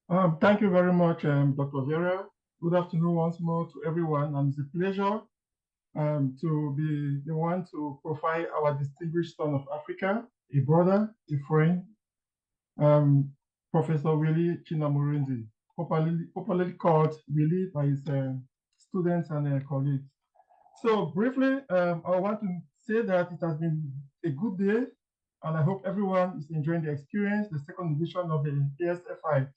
Thank you very much, Dr. Vera. Good afternoon once more to everyone, and it's a pleasure to be the one to profile our distinguished son of Africa, a brother, a friend, um, Professor Willie Chinyamurindi, popularly called Willie by his students and colleagues. So briefly, I want to say that it has been a good day, and I hope everyone is enjoying the experience, the second edition of the ASFI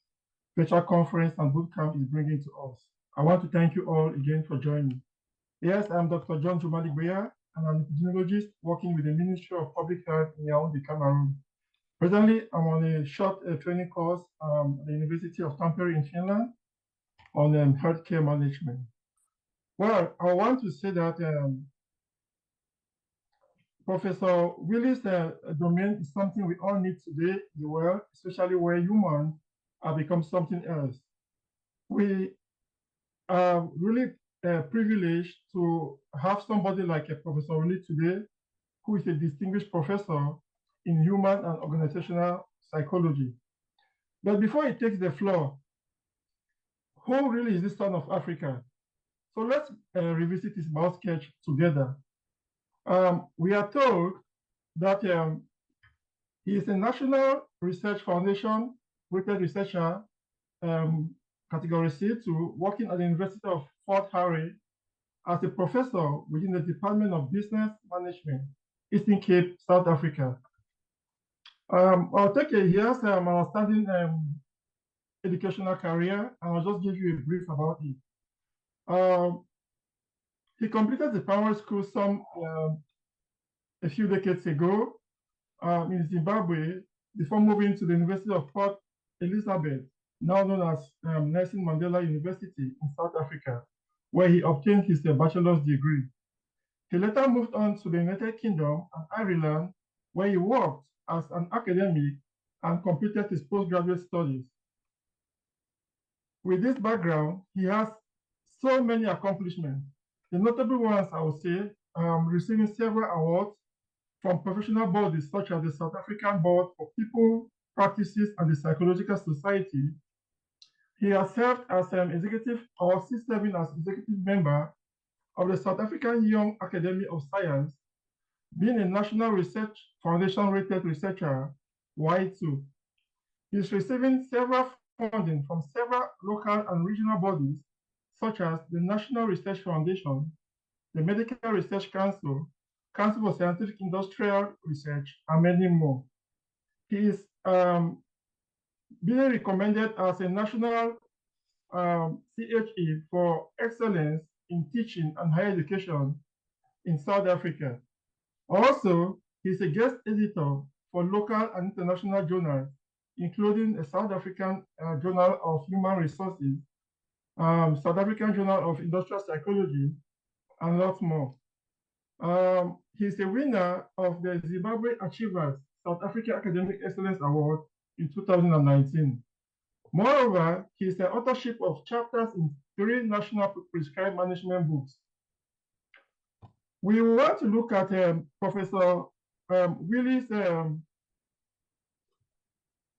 virtual conference and bootcamp is bringing to us. I want to thank you all again for joining. Yes, I'm Dr. John Jumali Beya, and I'm an epidemiologist working with the Ministry of Public Health in Yaoundé, Cameroon. Presently, I'm on a short training course at the University of Tampere in Finland on healthcare management. Well, I want to say that Professor Willie's domain is something we all need today in the world, especially where humans have become something else. We are really privileged to have somebody like Professor Willie today, who is a distinguished professor in human and organizational psychology. But before he takes the floor, who really is the son of Africa? So let's revisit his mouth sketch together. We are told that he is a National Research Foundation rated researcher, category C2, working at the University of Fort Hare as a professor within the Department of Business Management, Eastern Cape, South Africa. I'll take a year's outstanding educational career, and I'll just give you a brief about it. He completed the primary school a few decades ago in Zimbabwe before moving to the University of Port Elizabeth, now known as Nelson Mandela University in South Africa, where he obtained his bachelor's degree. He later moved on to the United Kingdom and Ireland, where he worked as an academic and completed his postgraduate studies. With this background, he has so many accomplishments. The notable ones, I would say, receiving several awards from professional bodies such as the South African Board for People, Practices, and the Psychological Society. He has served as an executive or still serving as executive member of the South African Young Academy of Science, being a National Research Foundation rated researcher, Y2. He's receiving several funding from several local and regional bodies, such as the National Research Foundation, the Medical Research Council, Council for Scientific Industrial Research, and many more. He is being recommended as a national CHE for excellence in teaching and higher education in South Africa. Also, he's a guest editor for local and international journals, including a South African Journal of Human Resources, South African Journal of Industrial Psychology, and lots more. He's a winner of the Zimbabwe Achievers South African Academic Excellence Award in 2019. Moreover, he is the authorship of chapters in 3 national prescribed management books. We want to look at Professor Willie's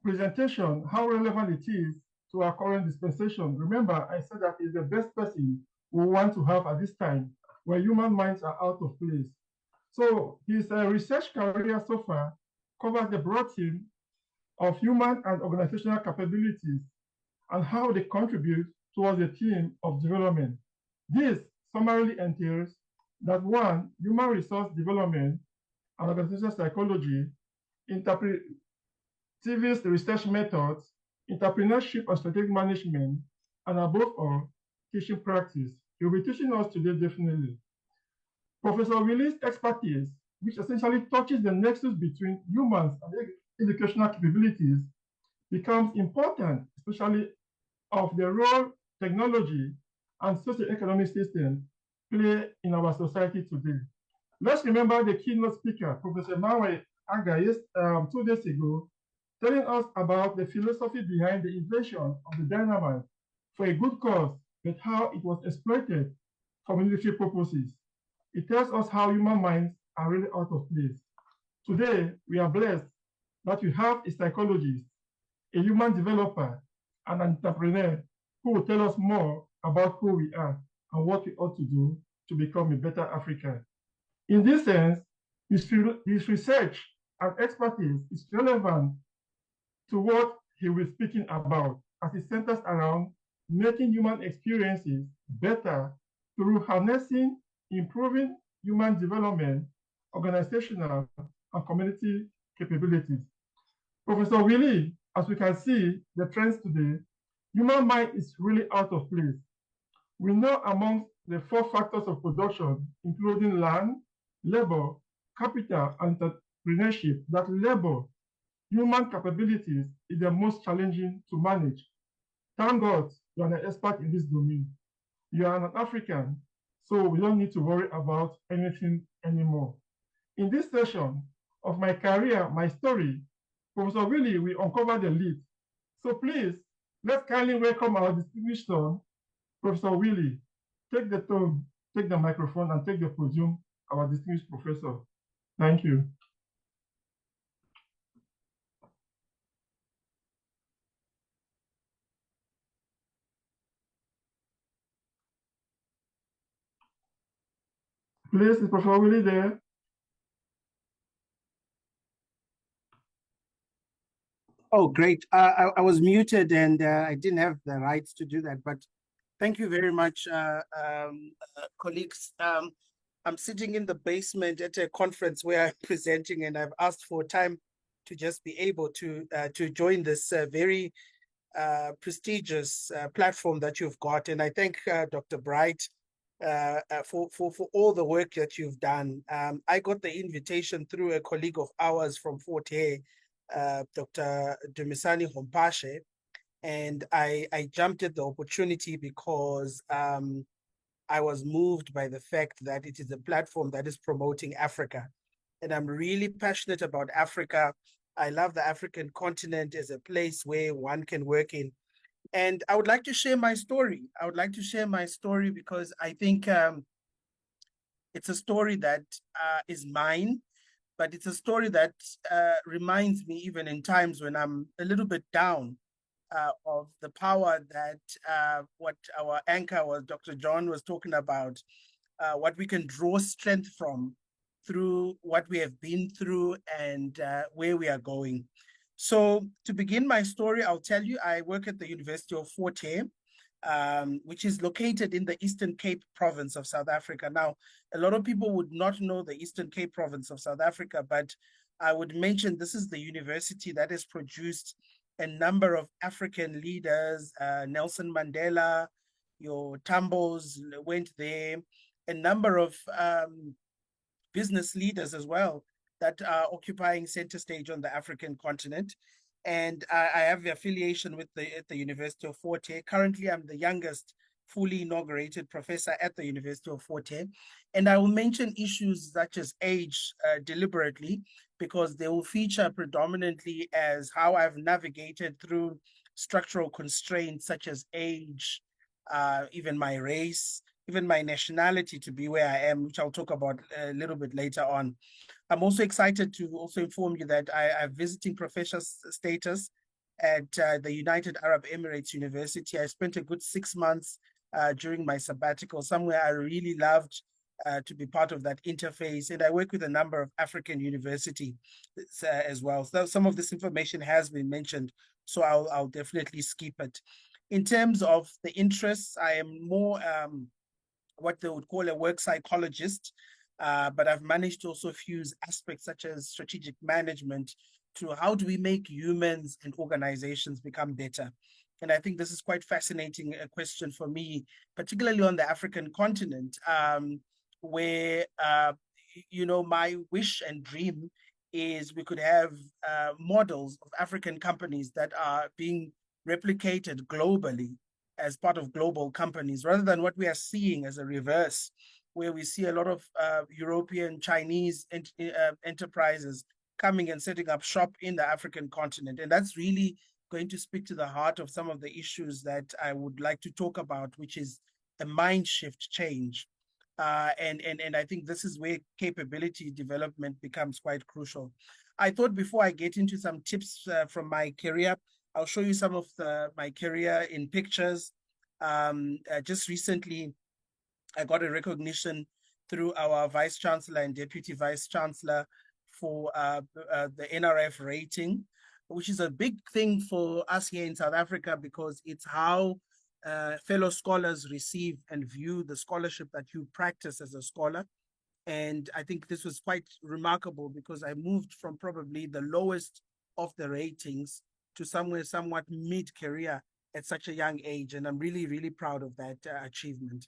presentation, how relevant it is to our current dispensation. Remember, I said that he's the best person we want to have at this time, where human minds are out of place. So his research career so far covers the broad theme of human and organizational capabilities and how they contribute towards the theme of development. This summarily entails that 1, human resource development and organizational psychology, interpretivist research methods, entrepreneurship and strategic management, and above all, teaching practice. He'll be teaching us today definitely. Professor Willie's expertise, which essentially touches the nexus between humans and educational capabilities, becomes important, especially of the role technology and socioeconomic systems play in our society today. Let's remember the keynote speaker, Professor Mawe Aga, 2 days ago, telling us about the philosophy behind the invention of the dynamite for a good cause, but how it was exploited for military purposes. It tells us how human minds are really out of place. Today, we are blessed that we have a psychologist, a human developer, an entrepreneur who will tell us more about who we are and what we ought to do to become a better Africa. In this sense, his research and expertise is relevant to what he will be speaking about, as it centers around making human experiences better through harnessing, improving human development, organizational, and community capabilities. Professor Willie, as we can see the trends today, human mind is really out of place. We know amongst the four factors of production, including land, labor, capital, and entrepreneurship, that labor, human capabilities, is the most challenging to manage. Thank God you are an expert in this domain. You are an African, so we don't need to worry about anything anymore. In this session of my career, my story, Professor Willie will uncover the lead. So please, let's kindly welcome our distinguished son, Professor Willie. Take the tone, take the microphone, and take the podium, our distinguished professor. Thank you. Please, is Professor Willie there? Oh, great. I was muted and I didn't have the rights to do that, but thank you very much, colleagues. I'm sitting in the basement at a conference where I'm presenting, and I've asked for time to just be able to join this very prestigious platform that you've got. And I thank Dr. Bright for all the work that you've done. I got the invitation through a colleague of ours from Fort Hare, Dr. Dumisani Hompashe, and I jumped at the opportunity because I was moved by the fact that it is a platform that is promoting Africa. And I'm really passionate about Africa. I love the African continent as a place where one can work in. And I would like to share my story. I would like to share my story because I think it's a story that is mine, but it's a story that reminds me, even in times when I'm a little bit down, of the power that what our anchor was, Dr. John, was talking about, what we can draw strength from through what we have been through and where we are going. So to begin my story, I'll tell you, I work at the University of Fort Hare, which is located in the Eastern Cape province of South Africa. Now, a lot of people would not know the Eastern Cape province of South Africa, but I would mention this is the university that has produced a number of African leaders. Nelson Mandela, your Tambos went there, a number of business leaders as well that are occupying center stage on the African continent. And I have the affiliation with at the University of Fort Hare. Currently, I'm the youngest fully inaugurated professor at the University of Fort Hare. And I will mention issues such as age deliberately, because they will feature predominantly as how I've navigated through structural constraints such as age, even my race, even my nationality to be where I am, which I'll talk about a little bit later on. I'm also excited to also inform you that I have visiting professor status at the United Arab Emirates University. I spent a good 6 months during my sabbatical, somewhere I really loved to be part of that interface. And I work with a number of African universities as well. So some of this information has been mentioned, so I'll definitely skip it. In terms of the interests, I am more what they would call a work psychologist, but I've managed to also fuse aspects such as strategic management to how do we make humans and organizations become better. And I think this is quite fascinating, a question for me, particularly on the African continent, where, you know, my wish and dream is we could have models of African companies that are being replicated globally as part of global companies, rather than what we are seeing as a reverse, where we see a lot of European, Chinese enterprises coming and setting up shop in the African continent. And that's really going to speak to the heart of some of the issues that I would like to talk about, which is a mind shift change. And I think this is where capability development becomes quite crucial. I thought before I get into some tips from my career, I'll show you some of my career in pictures. Just recently, I got a recognition through our Vice Chancellor and Deputy Vice Chancellor for the NRF rating, which is a big thing for us here in South Africa because it's how fellow scholars receive and view the scholarship that you practice as a scholar. And I think this was quite remarkable because I moved from probably the lowest of the ratings to somewhere somewhat mid-career at such a young age. And I'm really, really proud of that achievement.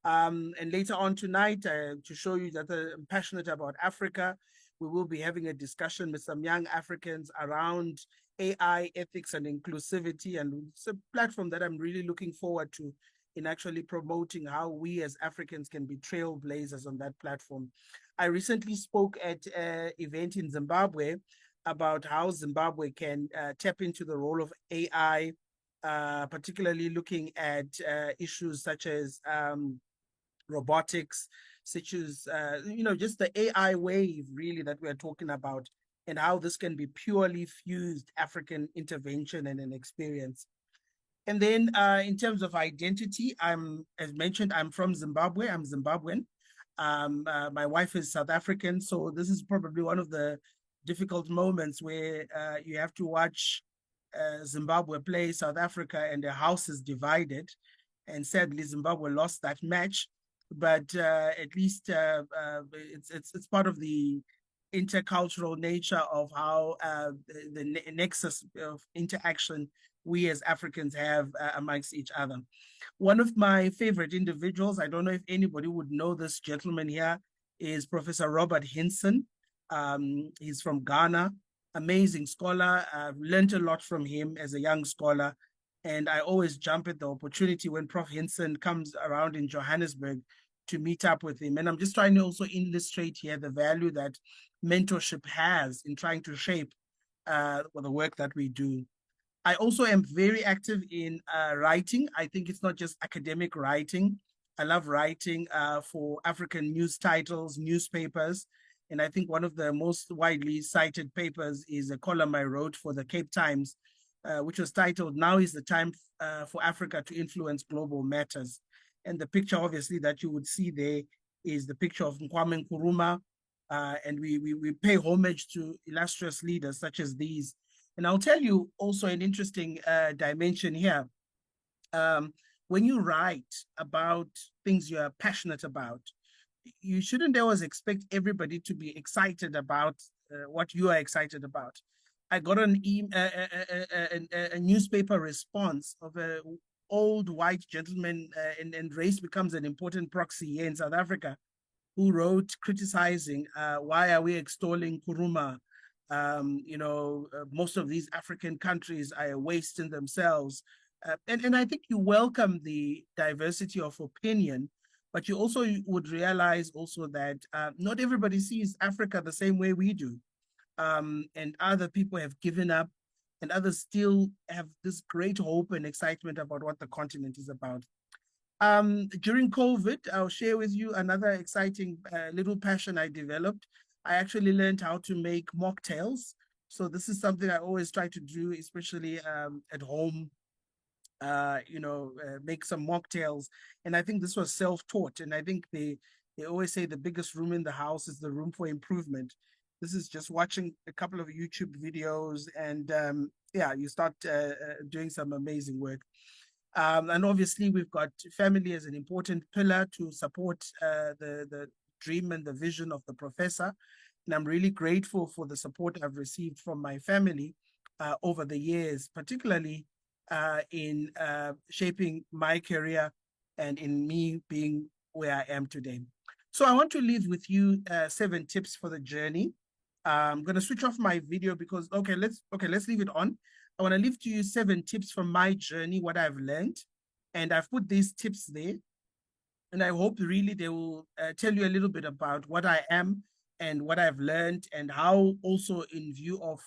And later on tonight, to show you that I'm passionate about Africa, we will be having a discussion with some young Africans around AI, ethics, and inclusivity. And it's a platform that I'm really looking forward to in actually promoting how we as Africans can be trailblazers on that platform. I recently spoke at an event in Zimbabwe about how Zimbabwe can tap into the role of AI, particularly looking at issues such as robotics, such as, just the AI wave really that we're talking about and how this can be purely fused African intervention and an experience. And then in terms of identity, as mentioned, I'm from Zimbabwe. I'm Zimbabwean. My wife is South African. So this is probably one of the difficult moments where you have to watch Zimbabwe play South Africa and the house is divided. And sadly, Zimbabwe lost that match. But at least it's part of the intercultural nature of how the nexus of interaction we as Africans have amongst each other. One of my favorite individuals, I don't know if anybody would know this gentleman here, is Professor Robert Hinson. He's from Ghana, amazing scholar. I've learned a lot from him as a young scholar. And I always jump at the opportunity when Prof. Hinson comes around in Johannesburg to meet up with him. And I'm just trying to also illustrate here the value that mentorship has in trying to shape the work that we do. I also am very active in writing. I think it's not just academic writing. I love writing for African news titles, newspapers. And I think one of the most widely cited papers is a column I wrote for the Cape Times, which was titled, "Now is the Time for Africa to Influence Global Matters." And the picture, obviously, that you would see there is the picture of Kwame Nkrumah. And we pay homage to illustrious leaders such as these. And I'll tell you also an interesting dimension here. When you write about things you are passionate about, you shouldn't always expect everybody to be excited about what you are excited about. I got a newspaper response of an old white gentleman, and race becomes an important proxy here in South Africa, who wrote criticizing why are we extolling Nkrumah? Most of these African countries are wasting themselves. And I think you welcome the diversity of opinion, but you also would realize also that not everybody sees Africa the same way we do. And other people have given up, and others still have this great hope and excitement about what the continent is about. During COVID, I'll share with you another exciting little passion I developed. I actually learned how to make mocktails. So this is something I always try to do, especially at home, make some mocktails. And I think this was self-taught. And I think they always say the biggest room in the house is the room for improvement. This is just watching a couple of YouTube videos and you start doing some amazing work. And obviously we've got family as an important pillar to support the dream and the vision of the professor. And I'm really grateful for the support I've received from my family over the years, particularly in shaping my career and in me being where I am today. So I want to leave with you 7 tips for the journey. I'm going to switch off my video because, let's leave it on. I want to leave to you 7 tips from my journey, what I've learned. And I've put these tips there. And I hope really they will tell you a little bit about what I am and what I've learned, and how also in view of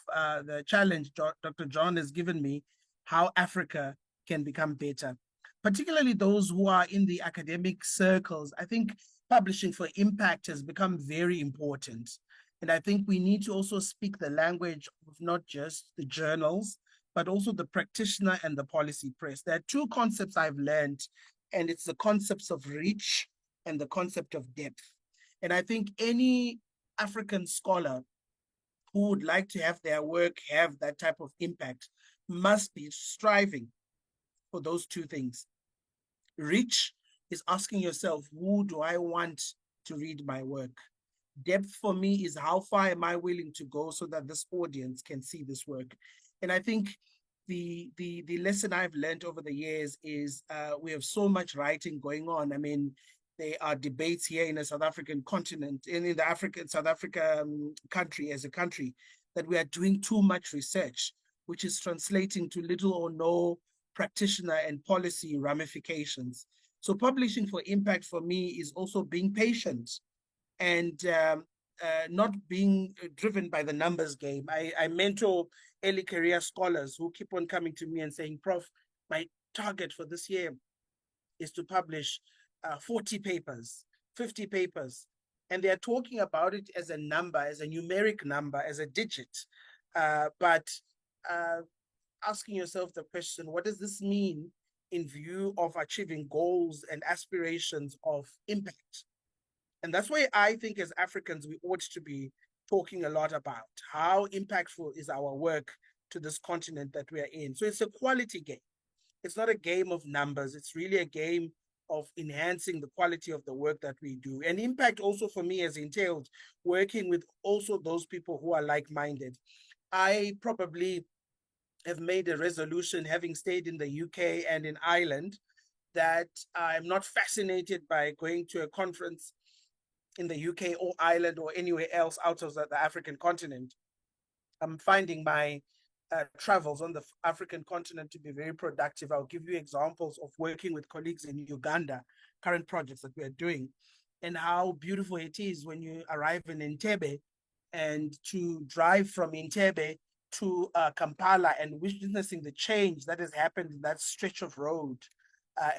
the challenge Dr. John has given me, how Africa can become better. Particularly those who are in the academic circles, I think publishing for impact has become very important. And I think we need to also speak the language of not just the journals, but also the practitioner and the policy press. There are two concepts I've learned, and it's the concepts of reach and the concept of depth. And I think any African scholar who would like to have their work have that type of impact must be striving for those two things. Reach is asking yourself, who do I want to read my work? Depth for me is how far am I willing to go so that this audience can see this work? And I think the lesson I've learned over the years is we have so much writing going on. I mean, there are debates here in the South African continent, in the South Africa country as a country, that we are doing too much research, which is translating to little or no practitioner and policy ramifications. So publishing for impact for me is also being patient and not being driven by the numbers game. I mentor early career scholars who keep on coming to me and saying, Prof, my target for this year is to publish 40 papers, 50 papers. And they're talking about it as a number, as a numeric number, as a digit. But asking yourself the question, what does this mean in view of achieving goals and aspirations of impact? And that's why I think as Africans, we ought to be talking a lot about how impactful is our work to this continent that we are in. So it's a quality game. It's not a game of numbers. It's really a game of enhancing the quality of the work that we do. And impact also for me has entailed working with also those people who are like-minded. I probably have made a resolution, having stayed in the UK and in Ireland, that I'm not fascinated by going to a conference in the UK or Ireland or anywhere else out of the African continent. I'm finding my travels on the African continent to be very productive. I'll give you examples of working with colleagues in Uganda, current projects that we are doing, and how beautiful it is when you arrive in Entebbe and to drive from Entebbe to Kampala and witnessing the change that has happened in that stretch of road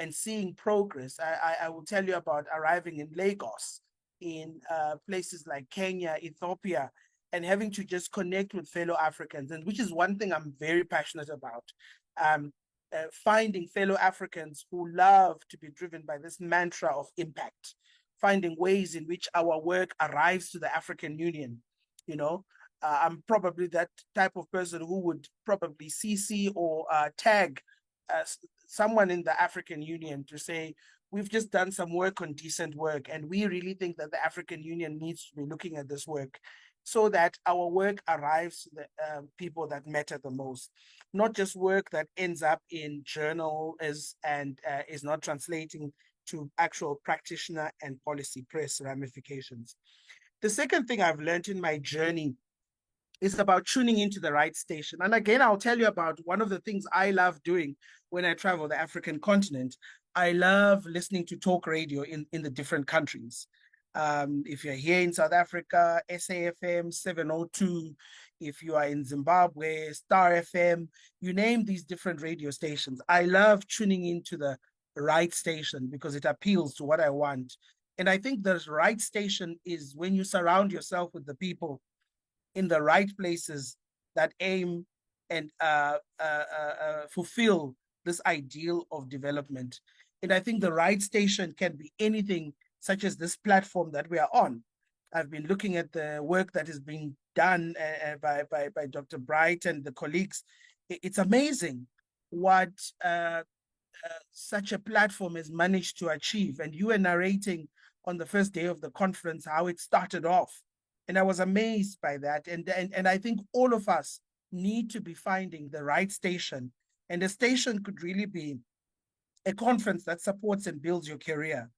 and seeing progress. I will tell you about arriving in Lagos, in places like Kenya, Ethiopia, and having to just connect with fellow Africans, and which is one thing I'm very passionate about. Finding fellow Africans who love to be driven by this mantra of impact, finding ways in which our work arrives to the African Union. You know, I'm probably that type of person who would probably CC or tag someone in the African Union to say, we've just done some work on decent work, and we really think that the African Union needs to be looking at this work so that our work arrives to the people that matter the most, not just work that ends up in journals and is not translating to actual practitioner and policy press ramifications. The second thing I've learned in my journey is about tuning into the right station. And again, I'll tell you about one of the things I love doing when I travel the African continent. I love listening to talk radio in the different countries. If you're here in South Africa, SAFM 702, if you are in Zimbabwe, Star FM, you name these different radio stations. I love tuning into the right station because it appeals to what I want. And I think the right station is when you surround yourself with the people in the right places that aim and fulfill this ideal of development. And I think the right station can be anything such as this platform that we are on. I've been looking at the work that is being done by Dr. Bright and the colleagues. It's amazing what such a platform has managed to achieve. And you were narrating on the first day of the conference how it started off. And I was amazed by that. And I think all of us need to be finding the right station. And the station could really be a conference that supports and builds your career,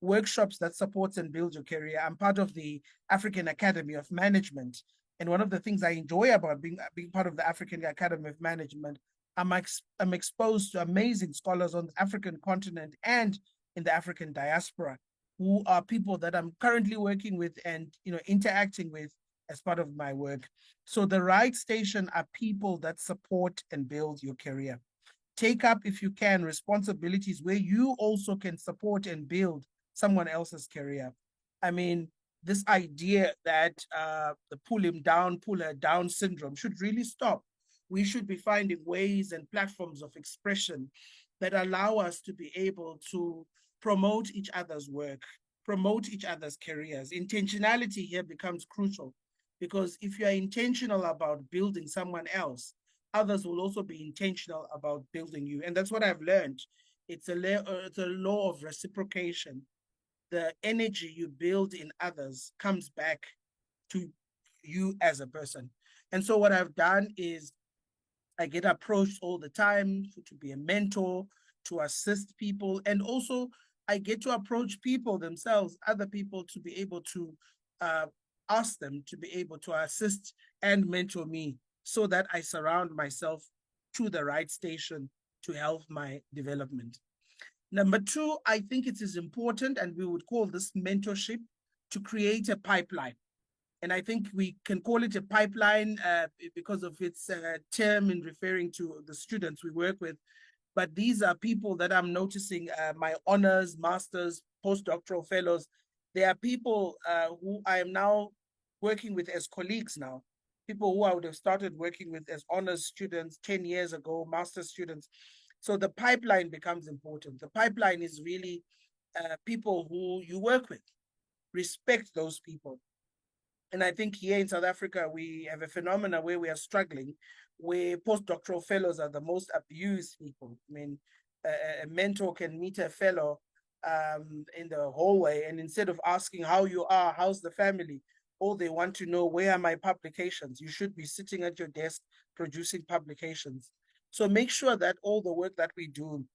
workshops that supports and builds your career. I'm part of the African Academy of Management. And one of the things I enjoy about being part of the African Academy of Management, I'm exposed to amazing scholars on the African continent and in the African diaspora, who are people that I'm currently working with and interacting with as part of my work. So the right station are people that support and build your career. Take up, if you can, responsibilities where you also can support and build someone else's career. I mean, this idea that the pull him down, pull her down syndrome should really stop. we should be finding ways and platforms of expression that allow us to be able to promote each other's work, promote each other's careers. Intentionality here becomes crucial, because if you are intentional about building someone else, others will also be intentional about building you. And that's what I've learned. It's a law of reciprocation. The energy you build in others comes back to you as a person. And so what I've done is I get approached all the time to be a mentor, to assist people, and also I get to approach people themselves, other people, to be able to uh, ask them to be able to assist and mentor me, so that I surround myself to the right station to help my development. Number two, I think it is important, and we would call this mentorship, to create a pipeline. And I think we can call it a pipeline because of its term in referring to the students we work with. But these are people that I'm noticing, my honors, masters, postdoctoral fellows. They are people who I am now working with as colleagues now, people who I would have started working with as honors students 10 years ago, master students. So the pipeline becomes important. The pipeline is really people who you work with. Respect those people. And I think here in South Africa, we have a phenomenon where we are struggling, where postdoctoral fellows are the most abused people. I mean, a mentor can meet a fellow in the hallway, and instead of asking how you are, how's the family, all they want to know, where are my publications? You should be sitting at your desk producing publications. So make sure that all the work that we do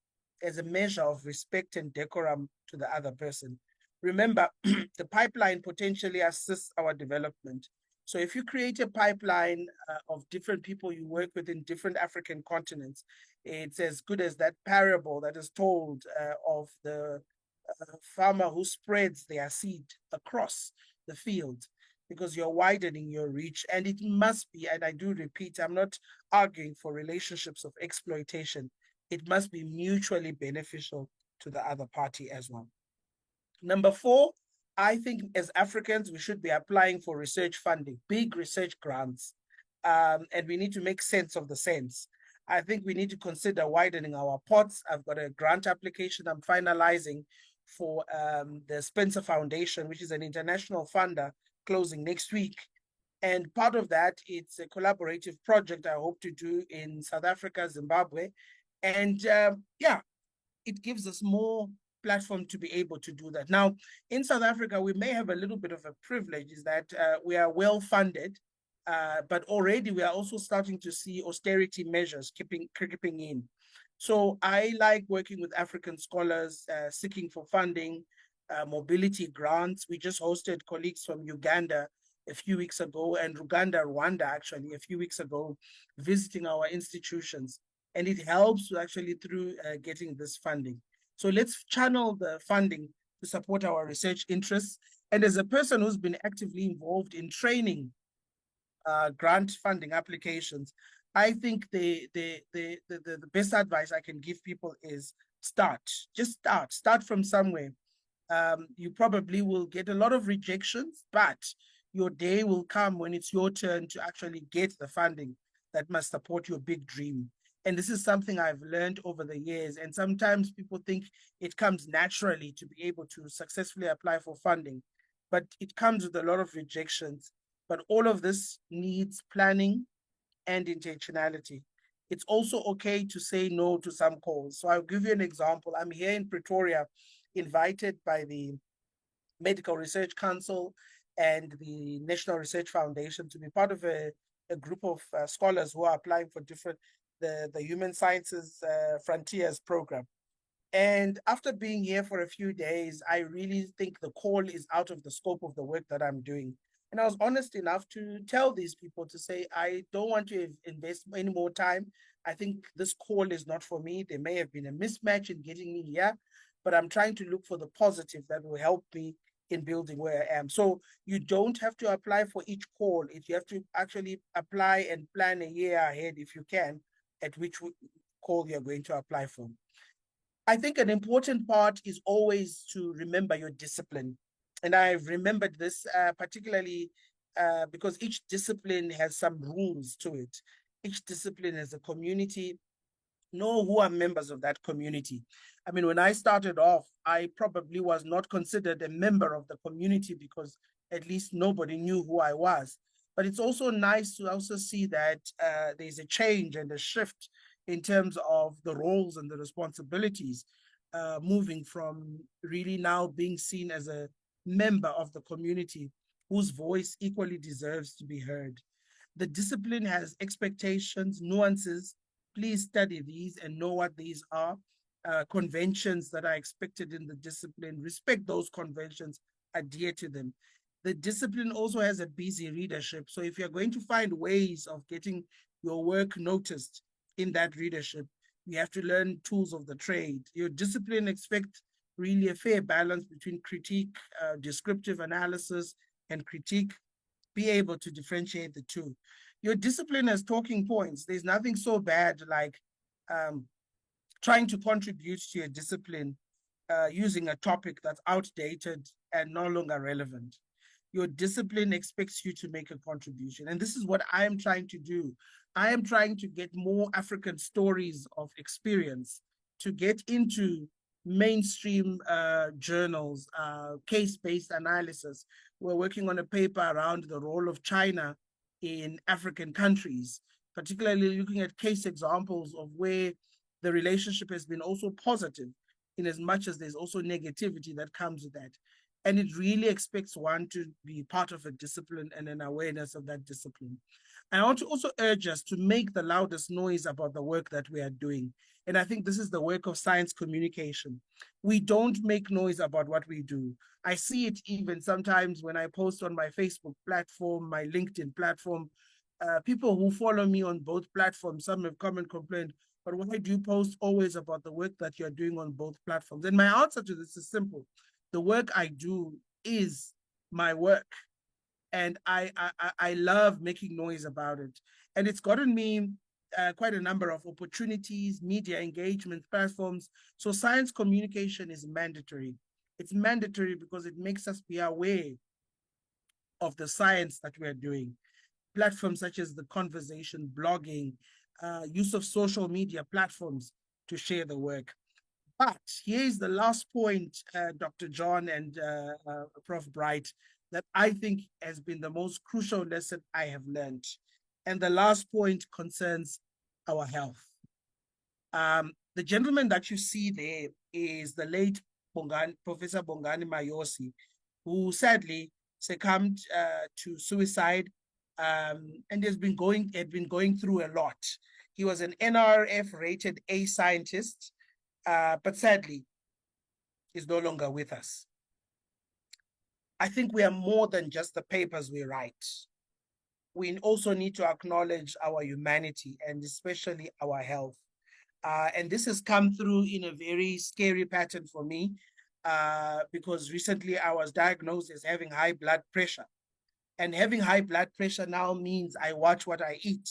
is a measure of respect and decorum to the other person. Remember, the pipeline potentially assists our development. So if you create a pipeline of different people you work with in different African continents, it's as good as that parable that is told of the farmer who spreads their seed across the field, because you're widening your reach. And it must be, and I do repeat, I'm not arguing for relationships of exploitation. It must be mutually beneficial to the other party as well. Number four, I think as Africans, we should be applying for research funding, big research grants, and we need to make sense of the sense. I think we need to consider widening our pots. I've got a grant application I'm finalizing for the Spencer Foundation, which is an international funder, closing next week. And part of that, it's a collaborative project I hope to do in South Africa, Zimbabwe. And yeah, it gives us more platform to be able to do that. Now, in South Africa, we may have a little bit of a privilege, is that we are well funded, but already we are also starting to see austerity measures creeping in. So I like working with African scholars, seeking for funding, mobility grants. We just hosted colleagues from Uganda a few weeks ago, and Rwanda actually a few weeks ago, visiting our institutions. And it helps actually through getting this funding. So let's channel the funding to support our research interests. And as a person who's been actively involved in training grant funding applications, I think the best advice I can give people is start. Just start from somewhere. You probably will get a lot of rejections, but your day will come when it's your turn to actually get the funding that must support your big dream. And this is something I've learned over the years. And sometimes people think it comes naturally to be able to successfully apply for funding, but it comes with a lot of rejections. But all of this needs planning and intentionality. It's also okay to say no to some calls. So I'll give you an example. I'm here in Pretoria, invited by the Medical Research Council and the National Research Foundation to be part of a group of scholars who are applying for the Human Sciences Frontiers program. And after being here for a few days, I really think the call is out of the scope of the work that I'm doing. And I was honest enough to tell these people to say, I don't want to invest any more time. I think this call is not for me. There may have been a mismatch in getting me here, but I'm trying to look for the positive that will help me in building where I am. So you don't have to apply for each call. You have to actually apply and plan a year ahead if you can, at which call you're going to apply for. I think an important part is always to remember your discipline. And I've remembered this particularly because each discipline has some rules to it. each discipline as a community, know who are members of that community. I mean, when I started off, I probably was not considered a member of the community because at least nobody knew who I was. But it's also nice to also see that there's a change and a shift in terms of the roles and the responsibilities, moving from really now being seen as a member of the community whose voice equally deserves to be heard. The discipline has expectations, nuances. Please study these and know what these are. Conventions that are expected in the discipline, respect those conventions, adhere to them. The discipline also has a busy readership. So if you're going to find ways of getting your work noticed in that readership, you have to learn tools of the trade. Your discipline expects really a fair balance between critique, descriptive analysis, and critique. Be able to differentiate the two. Your discipline has talking points. There's nothing so bad like um, trying to contribute to your discipline using a topic that's outdated and no longer relevant. Your discipline expects you to make a contribution. And this is what I am trying to do. I am trying to get more African stories of experience to get into mainstream journals, case-based analysis. We're working on a paper around the role of China in African countries, particularly looking at case examples of where the relationship has been also positive in as much as there's also negativity that comes with that. And it really expects one to be part of a discipline and an awareness of that discipline. I want to also urge us to make the loudest noise about the work that we are doing. And I think this is the work of science communication. We don't make noise about what we do. I see it even sometimes when I post on my Facebook platform, my LinkedIn platform. People who follow me on both platforms, some have come and complained, but why do you post always about the work that you're doing on both platforms? And my answer to this is simple. The work I do is my work. And I love making noise about it. And it's gotten me quite a number of opportunities, media engagement platforms. So science communication is mandatory. It's mandatory because it makes us be aware of the science that we're doing. Platforms such as the conversation, blogging, use of social media platforms to share the work. But here's the last point, Dr. John and Prof. Bright, that I think has been the most crucial lesson I have learned. And the last point concerns our health. The gentleman that you see there is the late Professor Bongani Mayosi, who sadly succumbed to suicide and had been going through a lot. He was an NRF-rated A scientist, but sadly, is no longer with us. I think we are more than just the papers we write. We also need to acknowledge our humanity and especially our health. And this has come through in a very scary pattern for me because recently I was diagnosed as having high blood pressure. And having high blood pressure now means I watch what I eat.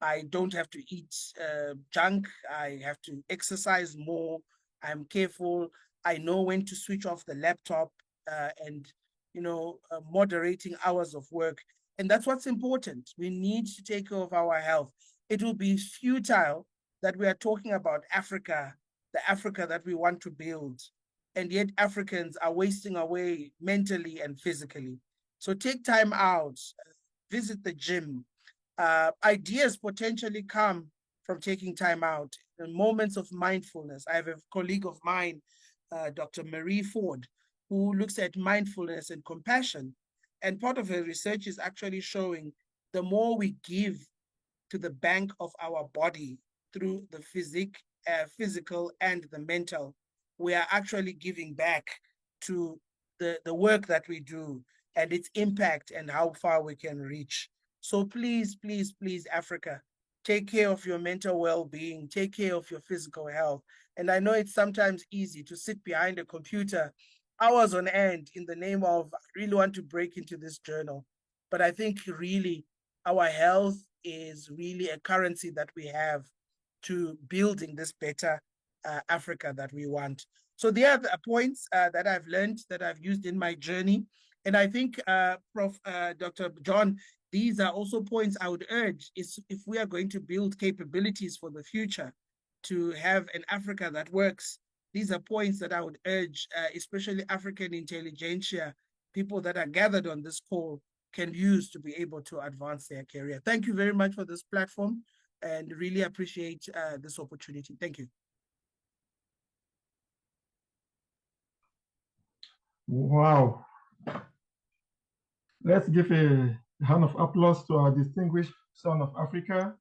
I don't have to eat junk. I have to exercise more. I'm careful. I know when to switch off the laptop and, moderating hours of work. And that's what's important. We need to take care of our health. It will be futile that we are talking about Africa, the Africa that we want to build. And yet Africans are wasting away mentally and physically. So take time out, visit the gym. Ideas potentially come from taking time out. In moments of mindfulness. I have a colleague of mine, Dr. Marie Ford, who looks at mindfulness and compassion. And part of her research is actually showing the more we give to the bank of our body through the physical and the mental, we are actually giving back to the work that we do and its impact and how far we can reach. So please, please, please, Africa, take care of your mental well-being, take care of your physical health. And I know it's sometimes easy to sit behind a computer hours on end in the name of, I really want to break into this journal. But I think really our health is really a currency that we have to building this better Africa that we want. So there are the points that I've learned, that I've used in my journey. And I think Dr. John these are also points I would urge is if we are going to build capabilities for the future to have an Africa that works. These are points that I would urge, especially African intelligentsia, people that are gathered on this call can use to be able to advance their career. Thank you very much for this platform and really appreciate this opportunity. Thank you. Wow. Let's give a hand of applause to our distinguished son of Africa,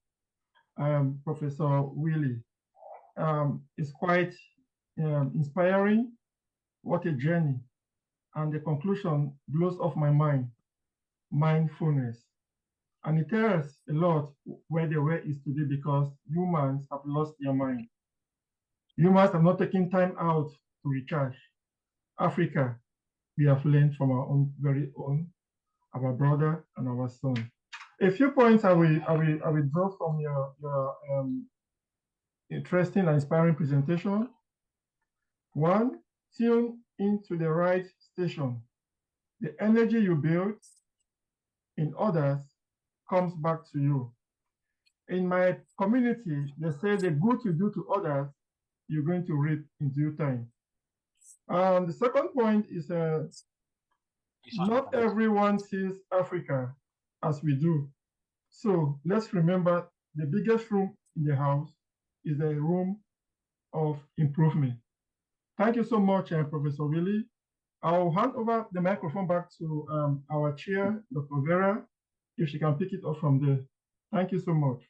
Professor Willie. It's quite inspiring. What a journey. And the conclusion blows off my mind, mindfulness. And it tells a lot where the way is today because humans have lost their mind. Humans have not taken time out to recharge. Africa, we have learned from our own very own, our brother and our son. A few points I will draw from your interesting and inspiring presentation. One, tune into the right station. The energy you build in others comes back to you. In my community, they say the good you do to others, you're going to reap in due time. The second point is not everyone sees Africa as we do. So let's remember the biggest room in the house is a room of improvement. Thank you so much, Professor Willie. I'll hand over the microphone back to our chair, Dr. Vera, if she can pick it up from there. Thank you so much.